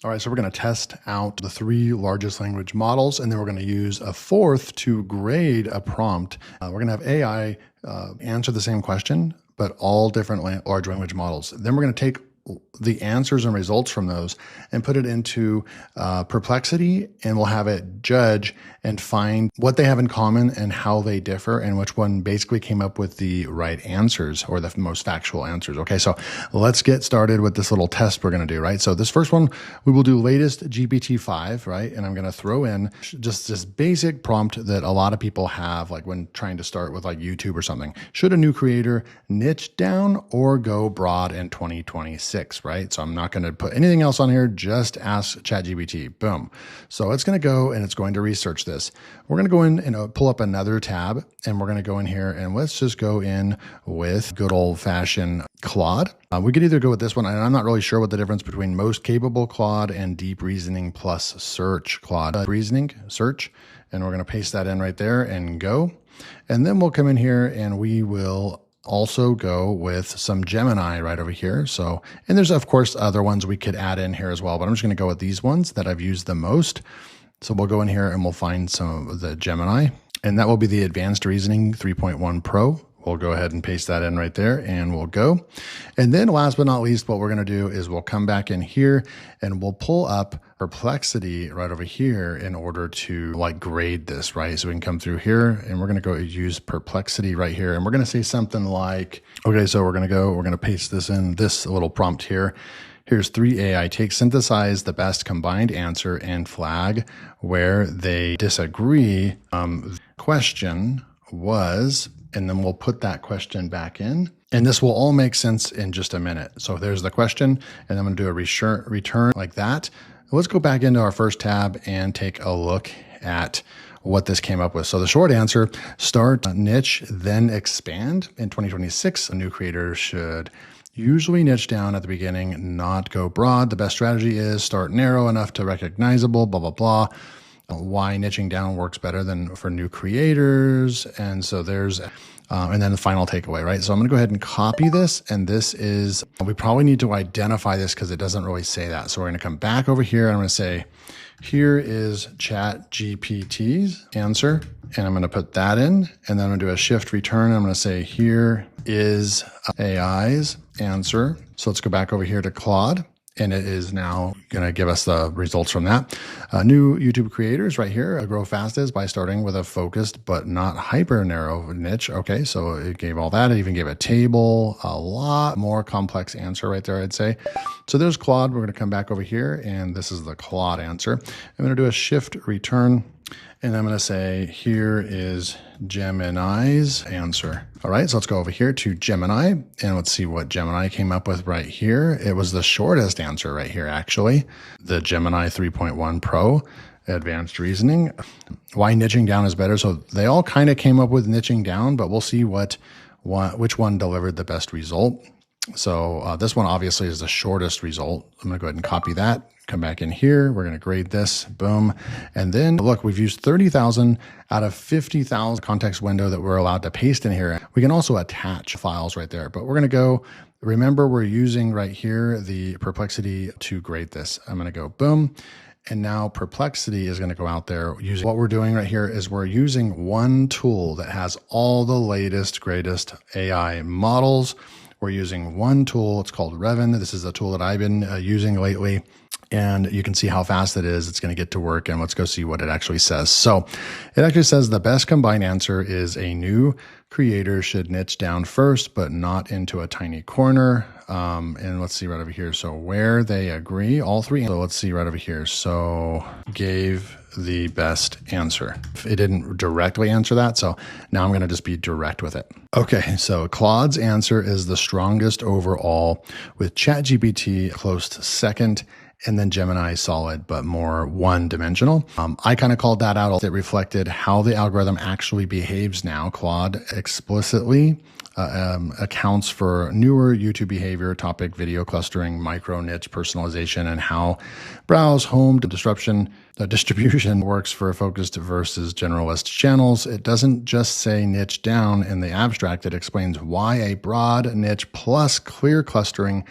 All right, so we're going to test out the 3 largest language models, and then we're going to use a 4th to grade a prompt. We're going to have AI answer the same question, but all different large language models. Then we're going to take the answers and results from those and put it into Perplexity, and we'll have it judge and find what they have in common and how they differ and which one basically came up with the right answers or the most factual answers. Okay, so let's get started with this little test we're going to do, right? So this first one, we will do latest GPT-5, right? And I'm going to throw in just this basic prompt that a lot of people have, like when trying to start with like YouTube or something. Should a new creator niche down or go broad in 2026, right? So I'm not going to put anything else on here, just ask ChatGPT. Boom. So it's going to go and it's going to research this. We're going to go in and pull up another tab, and we're going to go in here and let's just go in with good old fashioned Claude. We could either go with this one, and I'm not really sure what the difference between most capable Claude and deep reasoning plus search Claude. Reasoning, search, and we're going to paste that in right there and go. And then we'll come in here and we will also go with some Gemini right over here. So, and there's of course other ones we could add in here as well, but I'm just going to go with these ones that I've used the most. So we'll go in here and we'll find some of the Gemini, and that will be the Advanced Reasoning 3.1 Pro. We'll go ahead and paste that in right there and we'll go. And then last but not least, what we're going to do is we'll come back in here and we'll pull up Perplexity right over here in order to like grade this, right? So we can come through here and we're going to go use Perplexity right here. And we're going to say something like, okay, so we're going to paste this in this little prompt here. Here's 3 AI. Take, synthesize the best combined answer and flag where they disagree. Question was, and then we'll put that question back in. And this will all make sense in just a minute. So there's the question, and I'm going to do a return like that. Let's go back into our first tab and take a look at what this came up with. So the short answer, start niche, then expand. In 2026, a new creator should usually niche down at the beginning, not go broad. The best strategy is start narrow enough to recognizable, blah, blah, blah. Why niching down works better than for new creators. And so there's, and then the final takeaway, right? So I'm going to go ahead and copy this. And this is, we probably need to identify this because it doesn't really say that. So we're going to come back over here and I'm going to say, here is ChatGPT's answer. And I'm going to put that in, and then I'm going to do a shift return. I'm going to say, here is AI's answer. So let's go back over here to Claude. And it is now going to give us the results from that. New YouTube creators right here, grow fastest by starting with a focused but not hyper narrow niche. Okay, so it gave all that. It even gave a table, a lot more complex answer right there, I'd say. So there's Claude. We're going to come back over here, and this is the Claude answer. I'm going to do a shift return, and I'm going to say, here is Gemini's answer. All right, so let's go over here to Gemini, and let's see what Gemini came up with right here. It was the shortest answer right here, actually. The Gemini 3.1 Pro, Advanced Reasoning. Why niching down is better. So they all kind of came up with niching down, but we'll see which one delivered the best result. So this one obviously is the shortest result. I'm going to go ahead and copy that. Come back in here. We're going to grade this. Boom. And then look, we've used 30,000 out of 50,000 context window that we're allowed to paste in here. We can also attach files right there, but we're going to go, remember we're using right here the Perplexity to grade this. I'm going to go boom. And now Perplexity is going to go out there using, what we're doing right here is we're using one tool that has all the latest, greatest AI models. We're using one tool. It's called Revven. This is a tool that I've been using lately. And you can see how fast it is. It's going to get to work. And let's go see what it actually says. So it actually says the best combined answer is a new creator should niche down first, but not into a tiny corner. And let's see right over here. So where they agree, all 3. So let's see right over here. So gave the best answer. It didn't directly answer that. So now I'm going to just be direct with it. Okay. So Claude's answer is the strongest overall, with ChatGPT close to second, and then Gemini solid, but more one-dimensional. I kind of called that out. It reflected how the algorithm actually behaves now. Claude explicitly accounts for newer YouTube behavior, topic, video clustering, micro niche personalization, and how browse, home, distribution works for focused versus generalist channels. It doesn't just say niche down in the abstract. It explains why a broad niche plus clear clustering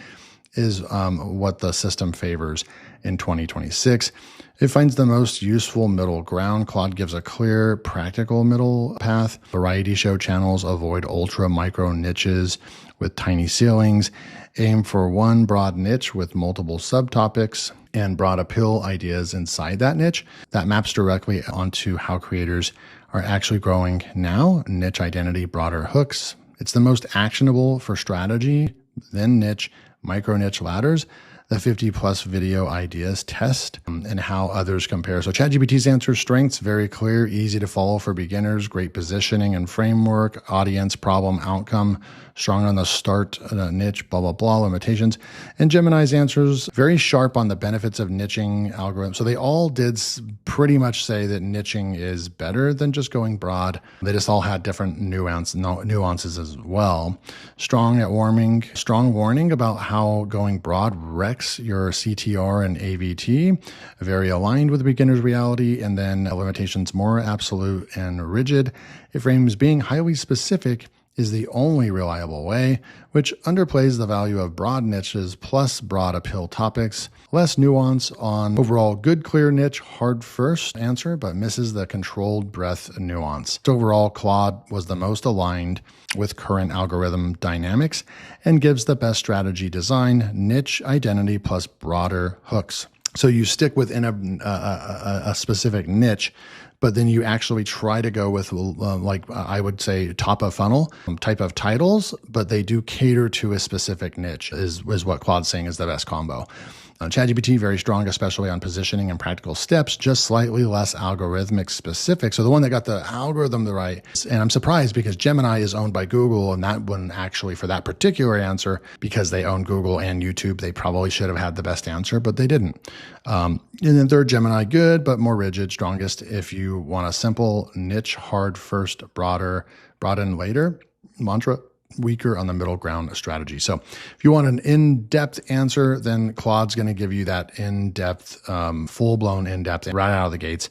is what the system favors. in 2026. It finds the most useful middle ground. Claude gives a clear, practical middle path. Variety show channels avoid ultra micro niches with tiny ceilings. Aim for one broad niche with multiple subtopics and broad appeal ideas inside that niche. That maps directly onto how creators are actually growing now. Niche identity, broader hooks. It's the most actionable for strategy, then niche, micro niche ladders. The 50 plus video ideas test and how others compare. So ChatGPT's answer strengths, very clear, easy to follow for beginners, great positioning and framework, audience, problem, outcome, strong on the start, niche, blah, blah, blah, limitations. And Gemini's answers, very sharp on the benefits of niching algorithms. So they all did pretty much say that niching is better than just going broad. They just all had different nuances as well. Strong warning about how going broad wrecks your CTR and AVT, very aligned with the beginner's reality, and then limitations more absolute and rigid. It frames being highly specific is the only reliable way, which underplays the value of broad niches plus broad appeal topics. Less nuance on overall good, clear niche, hard first answer, but misses the controlled breadth nuance. Overall, Claude was the most aligned with current algorithm dynamics and gives the best strategy design, niche identity plus broader hooks. So you stick within a specific niche, but then you actually try to go with, I would say, top of funnel type of titles, but they do cater to a specific niche is what Claude's saying is the best combo. ChatGPT, very strong, especially on positioning and practical steps, just slightly less algorithmic specific. So the one that got the algorithm right, and I'm surprised because Gemini is owned by Google, and that one actually for that particular answer, because they own Google and YouTube, they probably should have had the best answer, but they didn't. And then third, Gemini, good, but more rigid, strongest if you want a simple niche, hard first, broaden later mantra. Weaker on the middle ground strategy. So if you want an in-depth answer, then Claude's going to give you that in-depth, full-blown in-depth right out of the gates.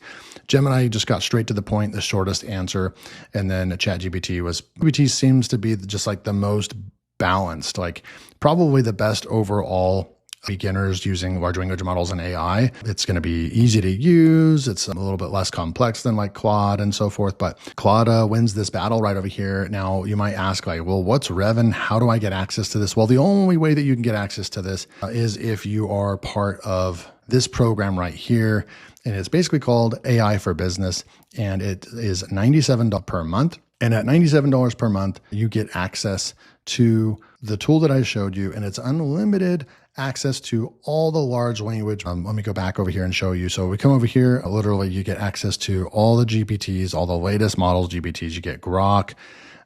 Gemini just got straight to the point, the shortest answer. And then ChatGPT seems to be just like the most balanced, like probably the best overall beginners using large language models and AI. It's going to be easy to use. It's a little bit less complex than like Claude and so forth, but Claude wins this battle right over here. Now you might ask like, well, what's Revven? How do I get access to this? Well, the only way that you can get access to this is if you are part of this program right here. And it's basically called AI for Business. And it is $97 per month. And at $97 per month, you get access to the tool that I showed you, and it's unlimited access to all the large language. Let me go back over here and show you. So we come over here, literally you get access to all the GPTs, all the latest models GPTs. You get Grok,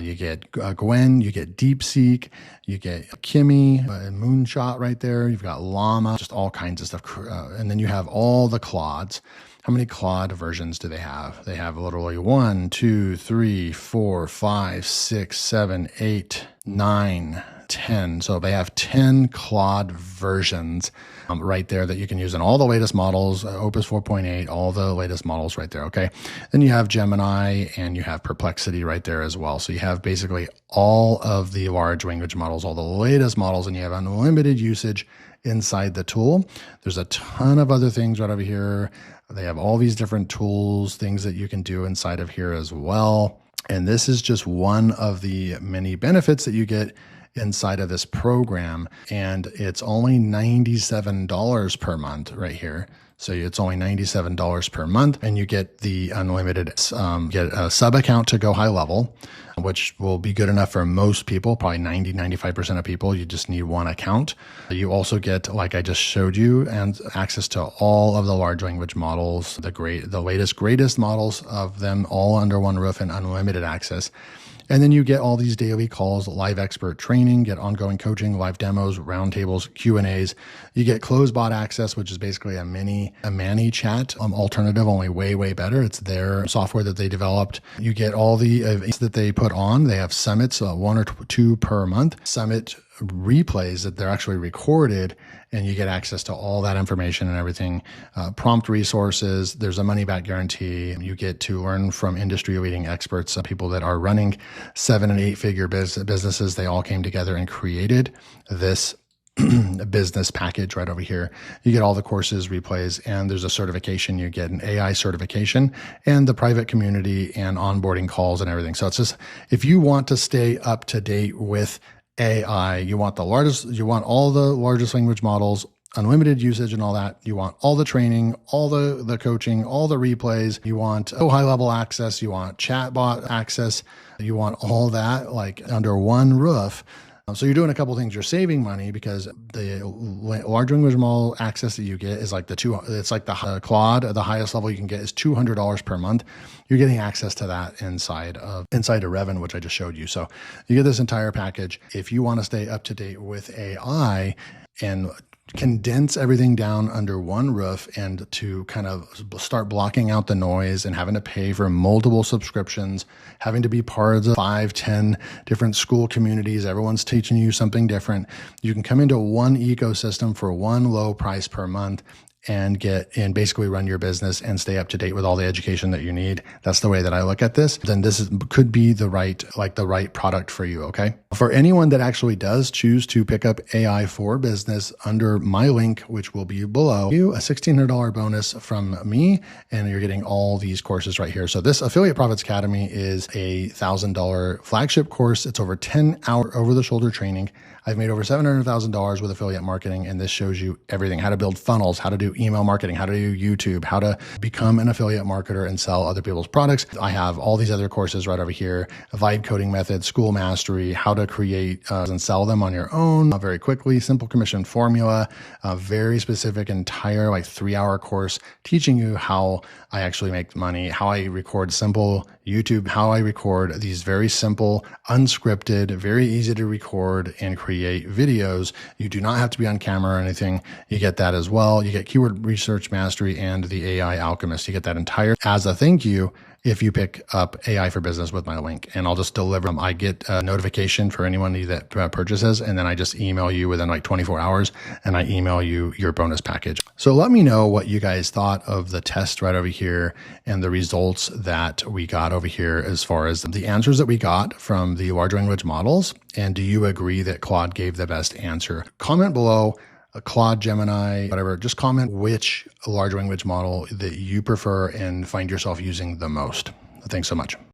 you get Gwen, you get DeepSeek, you get Kimi, Moonshot right there. You've got Llama, just all kinds of stuff. And then you have all the Claudes. How many Claude versions do they have? They have literally 1, 2, 3, 4, 5, 6, 7, 8, 9, 10. So they have 10 Claude versions right there that you can use in all the latest models, Opus 4.8, all the latest models right there, okay? Then you have Gemini and you have Perplexity right there as well. So you have basically all of the large language models, all the latest models, and you have unlimited usage inside the tool. There's a ton of other things right over here. They have all these different tools, things that you can do inside of here as well. And this is just one of the many benefits that you get inside of this program. And it's only $97 per month right here. So it's only $97 per month, and you get the unlimited, get a sub account to go high level, which will be good enough for most people, probably 95% of people. You just need one account. You also get, like I just showed you, and access to all of the large language models, the latest, greatest models of them all under one roof, and unlimited access. And then you get all these daily calls, live expert training, get ongoing coaching, live demos, roundtables, Q&As. You get closed bot access, which is basically a Manny chat alternative, only way, way better. It's their software that they developed. You get all the events that they put on. They have summits, 1 or 2 per month, summit replays that they're actually recorded, and you get access to all that information and everything. Prompt resources, there's a money back guarantee. You get to learn from industry leading experts, people that are running 7 and 8 figure businesses. They all came together and created this a business package right over here. You get all the courses, replays, and there's a certification. You get an AI certification and the private community and onboarding calls and everything. So it's just, if you want to stay up to date with AI, you want all the largest language models, unlimited usage and all that. You want all the training, all the coaching, all the replays. You want high level access. You want chatbot access. You want all that like under one roof. So you're doing a couple of things. You're saving money because the large language model access that you get is like it's like the Claude, the highest level you can get is $200 per month. You're getting access to that inside of Revven, which I just showed you. So you get this entire package. If you want to stay up to date with AI and condense everything down under one roof and to kind of start blocking out the noise and having to pay for multiple subscriptions, having to be part of the 5-10 different school communities, everyone's teaching you something different. You can come into one ecosystem for one low price per month and basically run your business and stay up to date with all the education that you need. That's the way that I look at this. Then could be the right product for you. Okay. For anyone that actually does choose to pick up AI for business under my link, which will be below you, a $1,600 bonus from me, and you're getting all these courses right here. So this Affiliate Profits Academy is a $1,000 flagship course. It's over 10-hour over-the-shoulder training. I've made over $700,000 with affiliate marketing, and this shows you everything: how to build funnels, how to do email marketing, how to do YouTube, how to become an affiliate marketer and sell other people's products. I have all these other courses right over here: a vibe coding method, school mastery, how to create and sell them on your own very quickly, simple commission formula, a very specific entire 3-hour course teaching you how I actually make money, how I record simple YouTube, how I record these very simple, unscripted, very easy to record and create videos. You do not have to be on camera or anything. You get that as well. You get keyword research mastery and the AI alchemist. You get that entire as a thank you if you pick up AI for Business with my link, and I'll just deliver them. I get a notification for anyone that purchases, and then I just email you within 24 hours, and I email you your bonus package. So let me know what you guys thought of the test right over here and the results that we got over here as far as the answers that we got from the large language models. And do you agree that Claude gave the best answer? Comment below. Claude, Gemini, whatever, just comment which large language model that you prefer and find yourself using the most. Thanks so much.